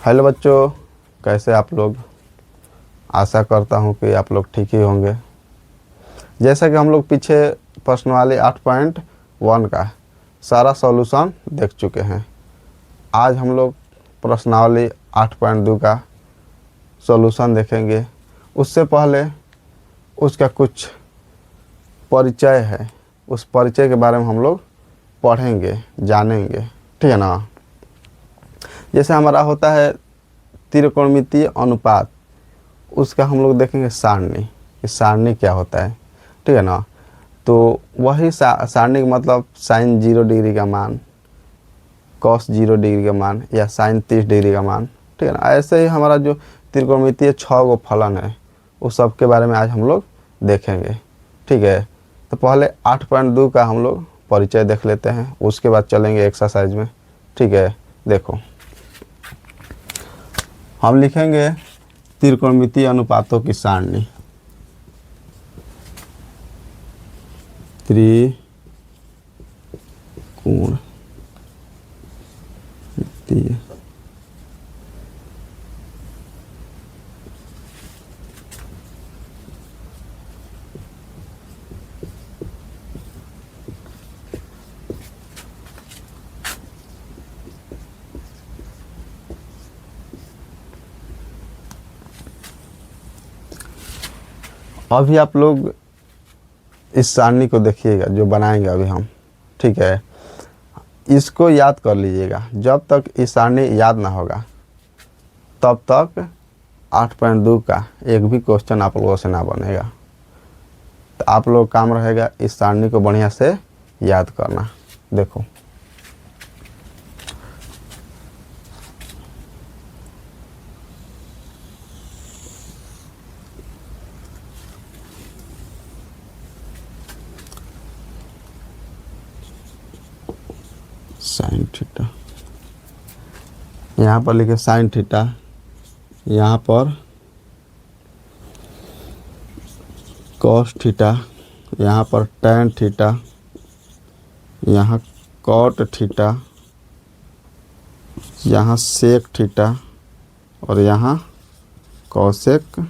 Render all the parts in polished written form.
Hello बच्चों, कैसे आप लोग। आशा करता हूँ कि आप लोग ठीक ही होंगे। जैसा कि हम लोग पीछे प्रश्नावली 8.1 का सारा सॉल्यूशन देख चुके हैं। आज हम लोग प्रश्नावली 8.2 का सॉल्यूशन देखेंगे। उससे पहले उसका कुछ परिचय है, उस परिचय के बारे में हम लोग पढ़ेंगे, जानेंगे, ठीक है ना। जैसे हमारा होता है त्रिकोणमितीय अनुपात, उसका हम लोग देखेंगे सारणी, कि सारणी क्या होता है, ठीक है ना। तो वही सारणी का मतलब साइन 0 डिग्री का मान, कॉस 0 डिग्री का मान या साइन 30 डिग्री का मान, ठीक है ना। ऐसे ही हमारा जो त्रिकोणमितीय 6 गो फलन है उस सब के बारे में आज हम लोग देखेंगे, ठीक है। तो पहले 8.2 का हम लोग परिचय देख लेते हैं, उसके बाद चलेंगे एक्सरसाइज में, ठीक है। देखो, हम लिखेंगे त्रिकोणमितीय अनुपातों की सारणी। त्रिकोणमितीय अभी आप लोग इस सारणी को देखिएगा जो बनाएंगे अभी हम, ठीक है। इसको याद कर लीजिएगा, जब तक इस सारणी याद ना होगा तब तक 8.2 का एक भी क्वेश्चन आप लोगों से ना बनेगा। तो आप लोग काम रहेगा इस सारणी को बढ़िया से याद करना। देखो, साइन थीटा, यहाँ पर लिखे साइन थीटा, यहाँ पर कॉस थीटा, यहाँ पर टैन थीटा, यहाँ कॉट थीटा, यहाँ सेक थीटा और यहाँ कॉसेक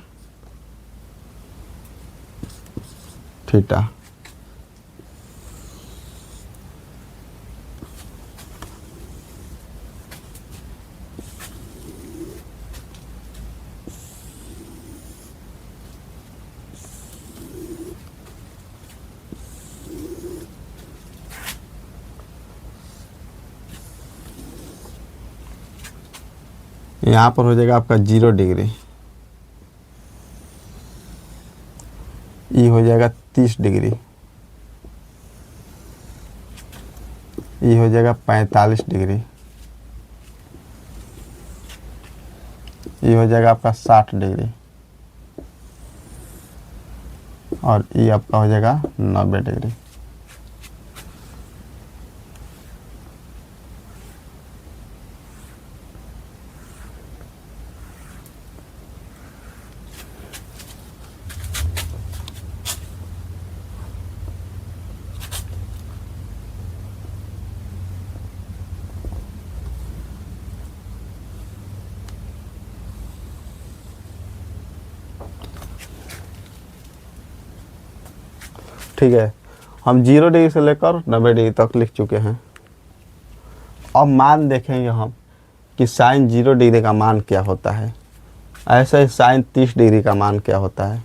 थीटा। यहाँ पर हो जाएगा आपका 0 डिग्री, ये हो जाएगा 30 डिग्री, ये हो जाएगा 45 डिग्री, ये हो जाएगा आपका 60 डिग्री और ये आपका हो जाएगा 90 डिग्री। ठीक है, हम 0 डिग्री से लेकर 90 डिग्री तक लिख चुके हैं। अब मान देखेंगे हम कि साइन 0 डिग्री का मान क्या होता है, ऐसे ही साइन 30 डिग्री का मान क्या होता है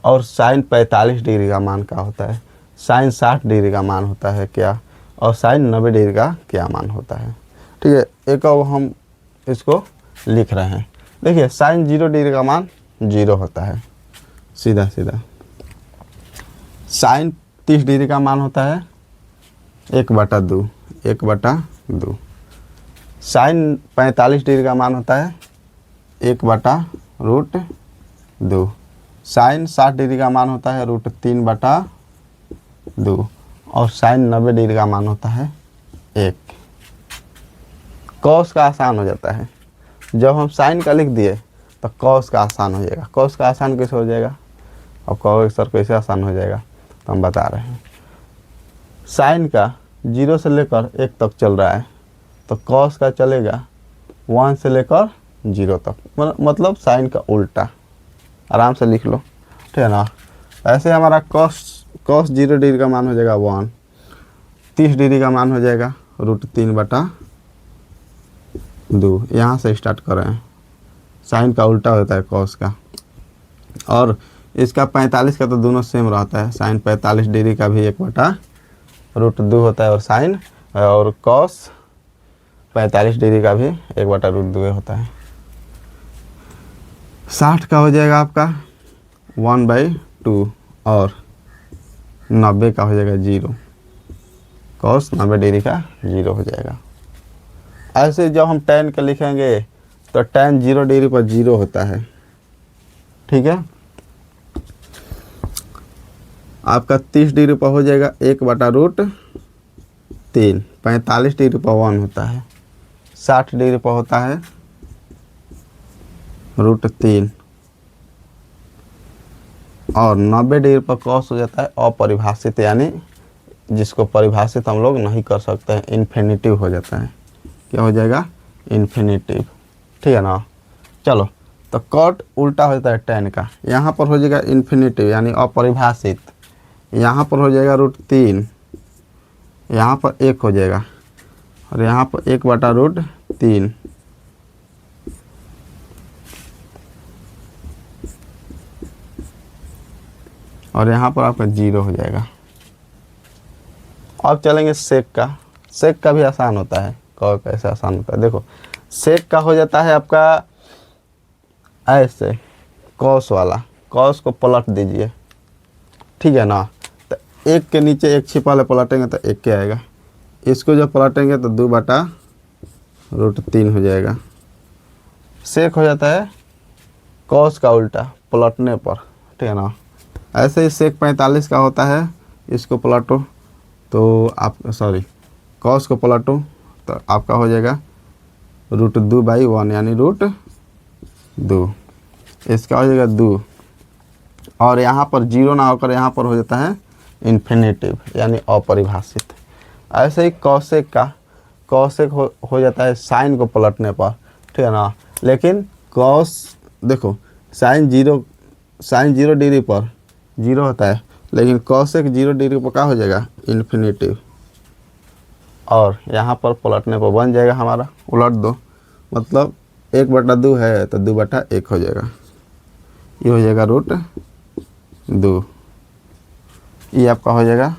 और साइन 45 डिग्री का मान क्या होता है, साइन 60 डिग्री का मान होता है क्या, और साइन 90 डिग्री का क्या मान होता है, ठीक है। एक अब हम इसको लिख रहे हैं। देखिए, साइन 0 डिग्री का मान 0 होता है, सीधा सीधा। साइन 30 डिग्री का मान होता है 1/2, 1/2। साइन 45 डिग्री का मान होता है 1/√2। साइन 60 डिग्री का मान होता है √3/2 और साइन 90 डिग्री का मान होता है 1। कॉस का आसान हो जाता है, जब हम साइन का लिख दिए तो कॉस का आसान हो जाएगा। कॉस का आसान कैसे हो जाएगा, और कहोगे सर कैसे आसान हो जाएगा, तो हम बता रहे हैं। साइन का 0 से लेकर 1 तक चल रहा है, तो कॉस का चलेगा 1 से लेकर जीरो तक, मतलब साइन का उल्टा। आराम से लिख लो, ठीक है ना। ऐसे हमारा कॉस कॉस 0 डिग्री का मान हो जाएगा 1, 30 डिग्री का मान हो जाएगा √3/2। यहाँ से स्टार्ट कर रहे हैं, साइन का उल्टा होता है कॉस का। और इसका 45 का तो दोनों सेम रहता है, साइन 45 डिग्री का भी 1/√2 होता है, और साइन और कॉस 45 डिग्री का भी 1/√2 होता है। 60 का हो जाएगा आपका 1/2, और 90 का हो जाएगा 0, कॉस 90 डिग्री का 0 हो जाएगा। ऐसे जब हम tan का लिखेंगे तो tan 0 डिग्री पर 0 होता है, ठीक है। आपका 30 डिग्री पर हो जाएगा 1/√3, 45 डिग्री पर 1 होता है, 60 डिग्री पर होता है √3, और 90 डिग्री पर कॉस हो जाता है अपरिभाषित, यानी जिसको परिभाषित हम लोग नहीं कर सकते हैं, इन्फिनिटिव हो जाता है। क्या हो जाएगा? इन्फिनिटिव, ठीक है ना। चलो, तो कॉट उल्टा होता है tan का, यहाँ पर हो जाएगा इन्फिनिटिव यानी अपरिभाषित, यहाँ पर हो जाएगा √3, यहाँ पर 1 हो जाएगा, और यहाँ पर 1/√3, और यहाँ पर आपका 0 हो जाएगा। अब चलेंगे सेक का। सेक का भी आसान होता है। कैसे आसान होता है? देखो, सेक का हो जाता है आपका ऐसे, कॉस वाला, कॉस को पलट दीजिए, ठीक है ना। तो 1 के नीचे 1 छिपा ले पलटेंगे तो 1 के आएगा, इसको जब पलटेंगे तो 2/√3 हो जाएगा। सेक हो जाता है कॉस का उल्टा पलटने पर, ठीक है ना। ऐसे ही सेक 45 का होता है, इसको पलटो तो आप सॉरी कॉस को पलटो तो आपका हो जाएगा √2/1 यानी √2, इसका हो जाएगा 2, और यहाँ पर 0 ना होकर यहाँ पर हो जाता है इन्फिनिटिव यानी अपरिभाषित। ऐसे ही कॉसेक का, कॉसेक हो जाता है साइन को पलटने पर, ठीक है ना। लेकिन कॉस देखो, साइन 0 डिग्री पर 0 होता है, लेकिन कॉसेक 0 डिग्री पर क्या हो जाएगा? इन्फिनिटिव, और यहाँ पर पलटने पर बन जाएगा हमारा, उलट दो, मतलब 1/2 है तो 2/1 हो जाएगा, ये हो जाएगा √2, ये आपका हो जाएगा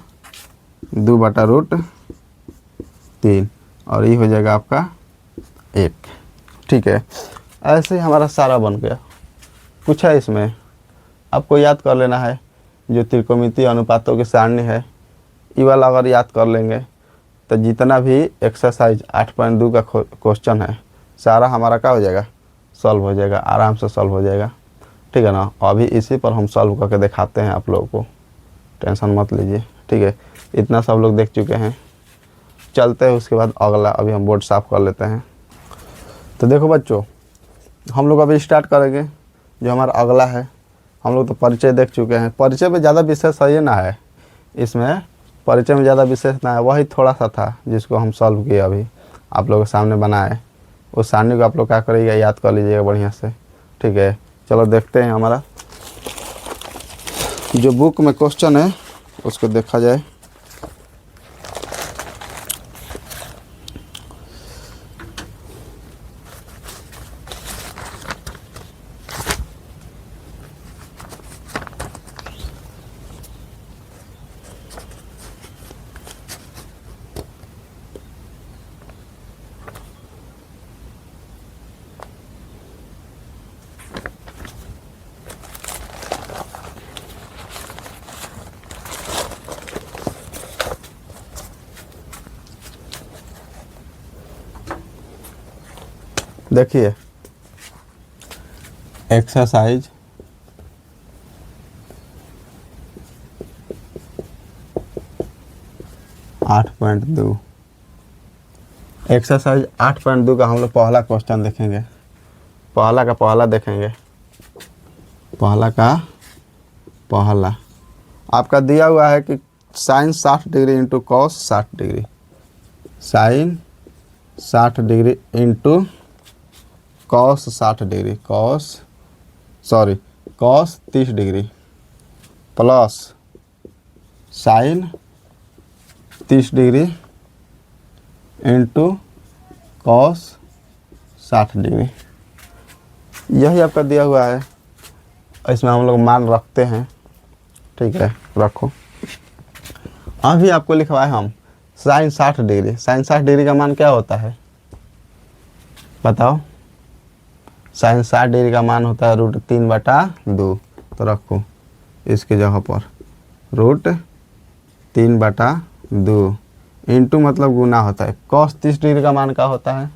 2/√3, और ये हो जाएगा आपका 1, ठीक है। ऐसे ही हमारा सारा बन गया। कुछ है इसमें आपको याद कर लेना है, जो त्रिकोणमितीय अनुपातों की सारणी है, ये वाला अगर याद कर लेंगे तो जितना भी एक्सरसाइज 8.2 का क्वेश्चन है सारा हमारा क्या हो जाएगा? सॉल्व हो जाएगा, आराम से सॉल्व हो जाएगा, ठीक है ना। अभी इसी पर हम सॉल्व करके दिखाते हैं आप लोगों को, टेंशन मत लीजिए, ठीक है। इतना सब लोग देख चुके हैं, चलते हैं उसके बाद अगला। अभी हम बोर्ड साफ कर लेते हैं। तो देखो बच्चों, हम लोग अभी स्टार्ट करेंगे जो हमारा अगला है। हम लोग तो परिचय देख चुके हैं, परिचय में ज़्यादा विशेष है ना है, इसमें परिचय में ज़्यादा विशेष ना है, वही थोड़ा सा था जिसको हम सॉल्व किए अभी आप लोगों के सामने बनाए। उस सारणी को आप लोग क्या करिएगा? याद कर लीजिएगा बढ़िया से, ठीक है। चलो देखते हैं हमारा जो बुक में क्वेश्चन है उसको देखा जाए। देखिए, एक्सरसाइज 8.2, एक्सरसाइज 8.2 का हम लोग पहला क्वेश्चन देखेंगे। पहला का पहला देखेंगे, पहला का पहला आपका दिया हुआ है कि sine 60 degree into cos 60 degree, sine 60 degree into cos 60 degree, cos 30 degree plus sine 30 degree into cos 60 degree. यही आपका दिया हुआ है, इसमें हम लोग मान रखते हैं। ठीक है, रखो। अभी आपको लिखवाए हम साइन 60 डिग्री। साइन 60 डिग्री का मान क्या होता है बताओ? साइन 60 डिग्री का मान होता है √3/2। तो रखो इसके जगह पर √3/2 इंटू मतलब गुना होता है। कॉस 30 डिग्री का मान क्या होता है?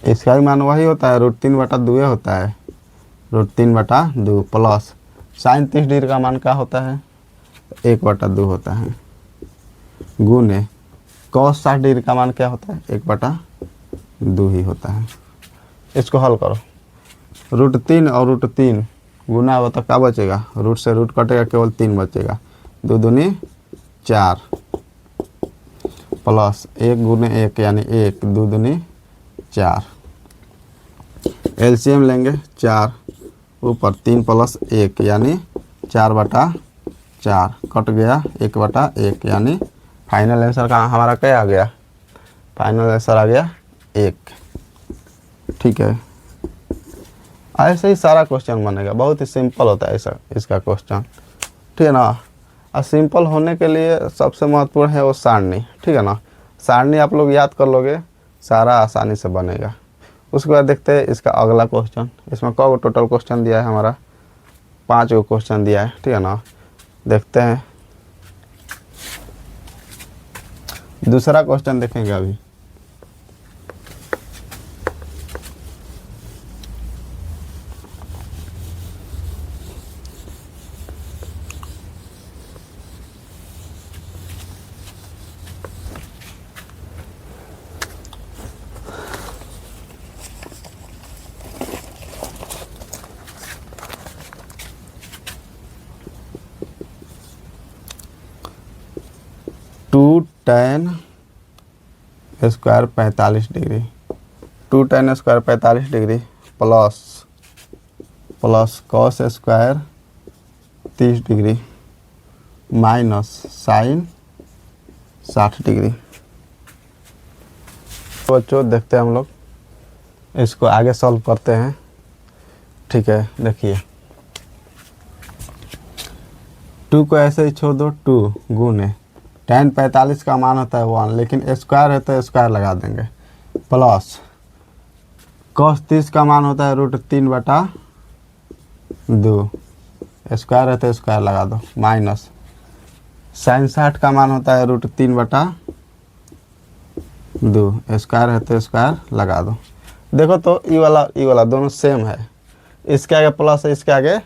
इसका भी मान वही होता है, √3/2 होता है, √3/2 प्लस साइन 30 डिग्री का मान क्या होता है? 1/2 होता है, गुने कॉस 60 डिग्री का मान क्या होता है? 1/2 ही होता है। इसको हल करो, √3 और √3 गुना होता क्या बचेगा? रूट से रूट कटेगा, केवल 3 बचेगा। 2 दूनी 4 प्लस 1 गुने 1 यानी 1, 2 दूनी 4। एलसीएम लेंगे 4, ऊपर 3 प्लस 1 यानी 4/4 कट गया 1/1 यानी फाइनल आंसर का हमारा क्या आ गया? फाइनल आंसर आ गया 1। ठीक है, ऐसे ही सारा क्वेश्चन बनेगा। बहुत ही सिंपल होता है ऐसा इसका क्वेश्चन। ठीक है ना? और सिंपल होने के लिए सबसे महत्वपूर्ण है वो सारणी। ठीक है ना? सारणी आप लोग याद कर लोगे, सारा आसानी से बनेगा। उसके बाद देखते हैं इसका अगला क्वेश्चन। इसमें कौ टोटल क्वेश्चन दिया है हमारा? 5 गो क्वेश्चन दिया है। ठीक है ना? देखते हैं दूसरा क्वेश्चन देखेंगे अभी। Two tan square 45 degree, 2 tan square 45 degree plus cos square 30 degree minus sine 60 degree. बच्चों देखते हैं हम लोग इसको आगे सॉल्व करते हैं। ठीक है, देखिए 2 को ऐसे ही छोड़ दो, 2 गुने tan 45 का मान होता है 1, लेकिन स्क्वायर है तो स्क्वायर लगा देंगे, प्लस cos 30 का मान होता है √3/2, स्क्वायर है तो स्क्वायर लगा दो, माइनस साइन 60 का मान होता है √3/2, स्क्वायर है तो स्क्वायर लगा दो। देखो तो ये वाला दोनों सेम है, इसके आगे प्लस है, इसके आगे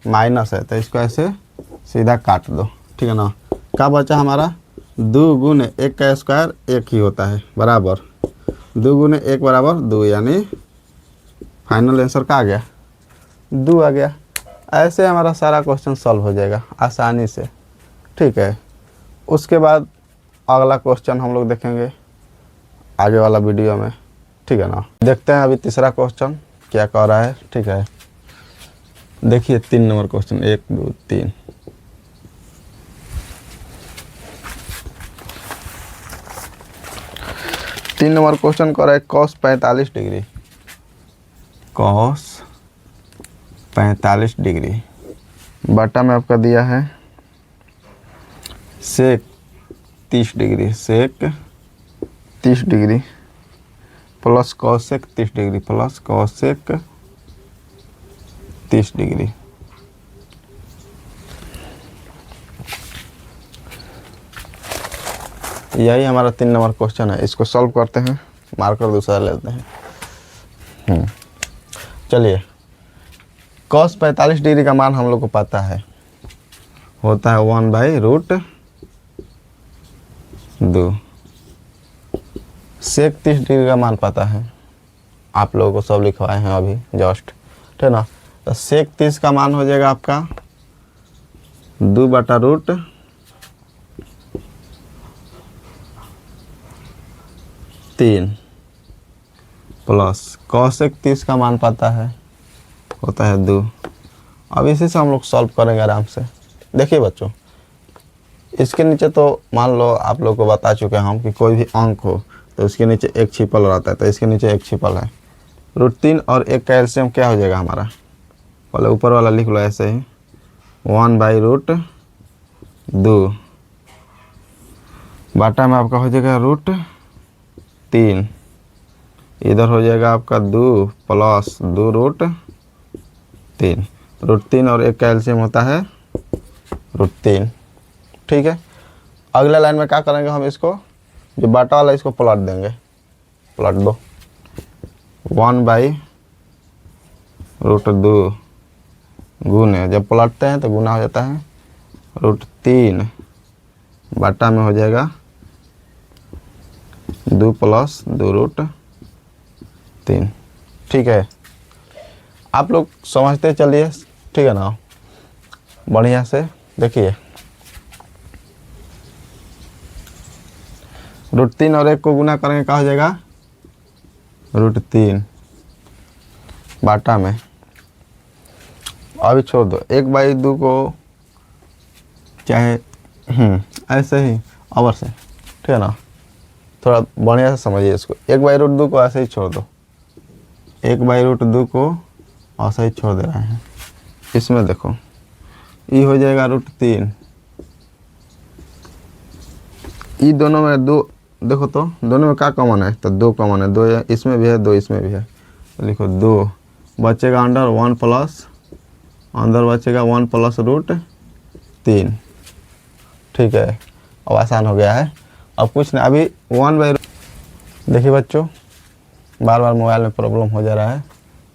माइनस है, तो इसको ऐसे सीधा काट दो। ठीक है ना? क्या बचा हमारा? 2 गुने 1 का स्क्वायर 1 ही होता है, बराबर 2 गुने 1 बराबर 2, यानी फाइनल आंसर क्या आ गया? 2 आ गया। ऐसे हमारा सारा क्वेश्चन सॉल्व हो जाएगा आसानी से। ठीक है, उसके बाद अगला क्वेश्चन हम लोग देखेंगे आगे वाला वीडियो में। ठीक है ना? देखते हैं अभी तीसरा क्वेश्चन क्या कह रहा है। ठीक है, देखिए 3 नंबर क्वेश्चन, 1 2 3। तीन नंबर क्वेश्चन कर रहा है cos 45 डिग्री, cos 45 डिग्री बटा में आपका दिया है sec 30 degree, sec 30 degree plus cosec 30 degree plus cosec 30 degree. यही हमारा 3 नंबर क्वेश्चन है। इसको सॉल्व करते हैं, मार्कर दूसरा लेते हैं। चलिए, cos 45 डिग्री का मान हम लोग को पता है, होता है 1/√2। sec 30 डिग्री का मान पता है, आप लोगों को सब लिखवाए हैं अभी जस्ट। ठीक है ना? तो sec 30 का मान हो जाएगा आपका 2/√3 2 प्लस कॉसेक 30 का मान पता है, होता है 2। अब इसी से हम लोग सॉल्व करेंगे आराम से। देखिए बच्चों, इसके नीचे तो मान लो आप लोग को बता चुके हैं हम कि कोई भी अंक हो तो उसके नीचे एक छिपल रहता है, तो इसके नीचे एक छिपल है। √3 और 1 का एलसीएम क्या हो जाएगा हमारा, पहले ऊपर वाला लिख लो ऐसे ही, 1/√2 बाटा में आपका हो जाएगा √3, इधर हो जाएगा आपका 2 प्लस 2√3। √3 और 1 का एलसीएम होता है √3। ठीक है, अगले लाइन में क्या करेंगे हम, इसको जो बाटा वाला इसको पलट देंगे, पलट दो। 1/√2 गुने, जब पलटते हैं तो गुना हो जाता है √3 बाटा में हो जाएगा 2 प्लस 2√3। ठीक है, आप लोग समझते चलिए, ठीक है ना, बढ़िया से देखिए। √3 और 1 को गुना करेंगे क्या हो जाएगा, √3 बाटा में, अभी छोड़ दो 1/2 को, चाहे ऐसे ही अवर से, ठीक है ना, थोड़ा बढ़िया से समझिए इसको। 1/2 को ऐसे ही छोड़ दो, 1/2 को ऐसे ही छोड़ दे रहे हैं। इसमें देखो ये हो जाएगा √3, ये दोनों में 2, देखो तो दोनों में क्या कॉमन है, तो 2 कॉमन है, 2 इसमें भी है 2 इसमें भी है, तो लिखो 2 बचेगा अंदर 1 प्लस, अंदर बचेगा 1 प्लस √3। ठीक है, अब आसान हो गया है। अब कुछ नहीं, अभी 1/, देखिए बच्चों बार बार मोबाइल में प्रॉब्लम हो जा रहा है।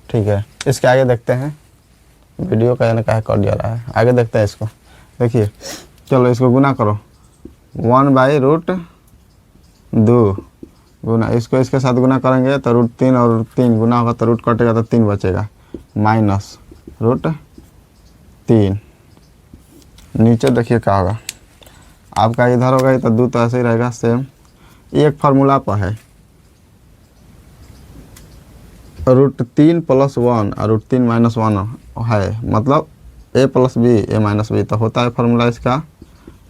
ठीक है, इसके आगे देखते हैं, वीडियो का यानी कहा कट जा रहा है, आगे देखते हैं इसको। देखिए चलो इसको गुना करो, 1/√2 गुना, इसको इसके साथ गुना करेंगे तो √3 और 3 गुना होगा तो रूट कटेगा तो 3 बचेगा, माइनस √3। नीचे देखिए क्या होगा, आपका इधर होगा तो 2 तो ऐसे ही रहेगा सेम। एक फार्मूला पर है √3 + 1 और √3 - 1 है, मतलब a + b a - b, तो होता है फार्मूला इसका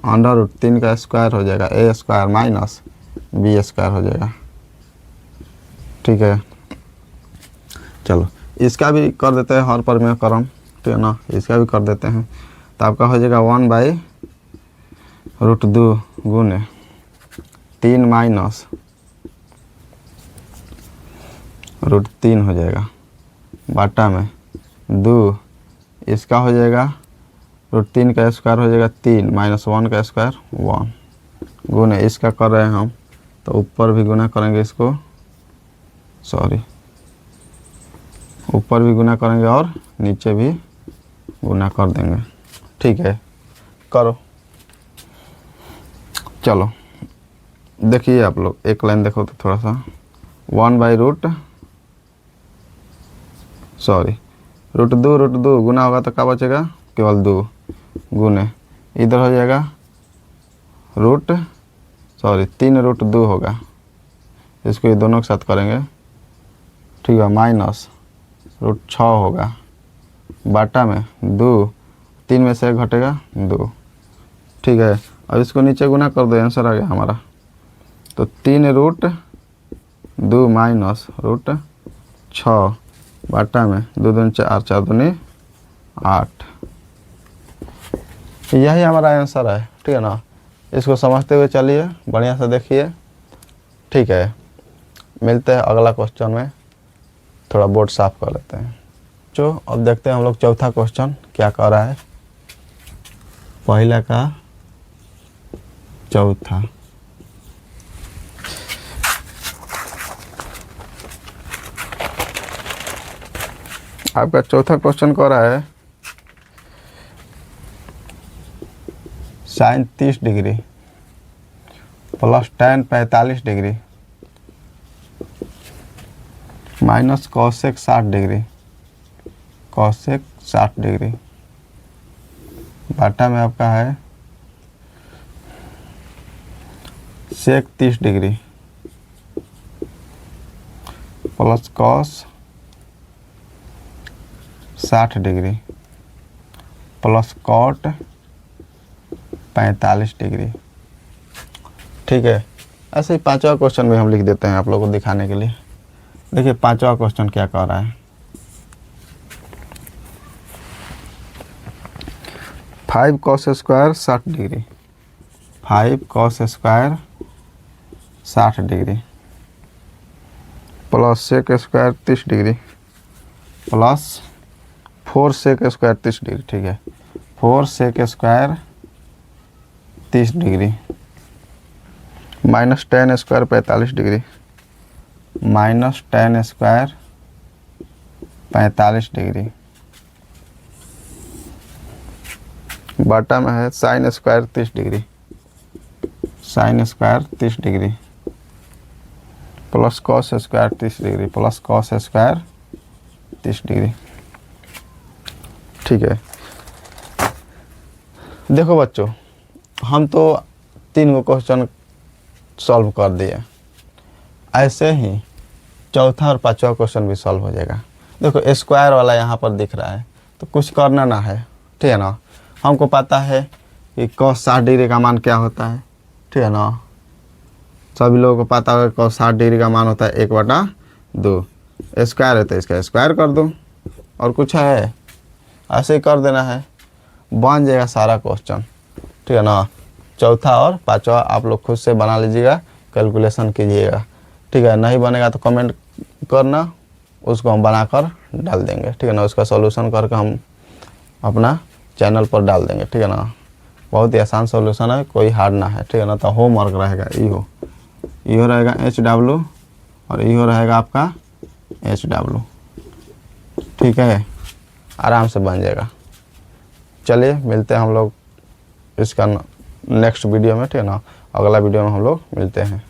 अंडर √3 का स्क्वायर हो जाएगा, a² माइनस b² हो जाएगा। ठीक है, चलो इसका भी कर देते हैं हर पर में क्रम, ठीक है ना, इसका भी कर देते हैं, तो आपका हो जाएगा 1/√2 गुने 3 माइनस √3 हो जाएगा, बाटा में 2, इसका हो जाएगा √3 का स्क्वायर हो जाएगा 3 माइनस 1 का स्क्वायर 1 गुने, इसका कर रहे हैं हम तो ऊपर भी गुना करेंगे इसको, सॉरी ऊपर भी गुना करेंगे और नीचे भी गुना कर देंगे। ठीक है, करो। चलो देखिए आप लोग एक लाइन देखो तो थोड़ा सा, 1/√2 गुना होगा तो क्या बचेगा, केवल 2 गुने, इधर हो जाएगा 3√2 होगा, इसको ये दोनों के साथ करेंगे, ठीक है, माइनस √6 होगा, बाटा में 2, 3 में से 1 घटेगा 2। ठीक है, अब इसको नीचे गुना कर दो, आंसर आ गया हमारा, तो 3√2 माइनस √6 बाटा में 2 दूनी 4, 4 दूनी 8, यही हमारा आंसर है। ठीक है ना, इसको समझते हुए चलिए, बढ़िया से देखिए। ठीक है, मिलते हैं अगला क्वेश्चन में, थोड़ा बोर्ड साफ कर लेते हैं। जो अब देखते हैं हम लोग चौथा क्वेश्चन क्या कह रहा है, पहला का चौथा। आपका चौथा क्वेश्चन कह रहा है sin 30 degree plus tan 45 degree minus cosec 60 degree, cosec 60 degree, बाटा में आपका है sec 30 degree plus cos 60 degree plus cot 45 degree. ठीक है, ऐसे ही पांचवा क्वेश्चन भी हम लिख देते हैं आप लोगों को दिखाने के लिए। देखिए पांचवा क्वेश्चन क्या कह रहा है, 5 cos square 60 degree, 5 cos square 60 degree plus sec square 30 degree plus 4 sec square 30 degree. ठीक है, 4 sec square 30 degree minus 10 square 45 degree, minus 10 square 45 degree बटा में है sine square 30 degree, sine square 30 degree plus cos square 30 degree plus cos square 30 degree. ठीक है, देखो बच्चों हम तो 3 गो क्वेश्चन सॉल्व कर दिए, ऐसे ही चौथा और पांचवा क्वेश्चन भी सॉल्व हो जाएगा। देखो स्क्वायर वाला यहाँ पर दिख रहा है तो कुछ करना ना है, ठीक है ना। हमको पता है कि cos 60 डिग्री का मान क्या होता है, ठीक है ना। सभी लोगों को पता है cos 60 डिग्री का मान होता है 1/2। स्क्वायर है तो इसका स्क्वायर कर दो, और कुछ है ऐसे ही कर देना है, बन जाएगा सारा क्वेश्चन, ठीक है ना। चौथा और पांचवा आप लोग खुद से बना लीजिएगा, कैलकुलेशन कीजिएगा, ठीक है। नहीं बनेगा तो कमेंट करना, उसको हम बनाकर डाल देंगे, ठीक है ना। उसका सॉल्यूशन करके हम अपना चैनल पर डाल देंगे, ठीक है ना। बहुत ही आसान सॉल्यूशन है, कोई हार्ड ना है, ठीक है ना। तो होमवर्क रहेगा इहो रहेगा HW और इहो रहेगा आपका HW, ठीक है। आराम से बन जाएगा। चलिए मिलते हैं हम लोग इसका नेक्स्ट वीडियो में, ठीक है ना। अगला वीडियो में हम लोग मिलते हैं।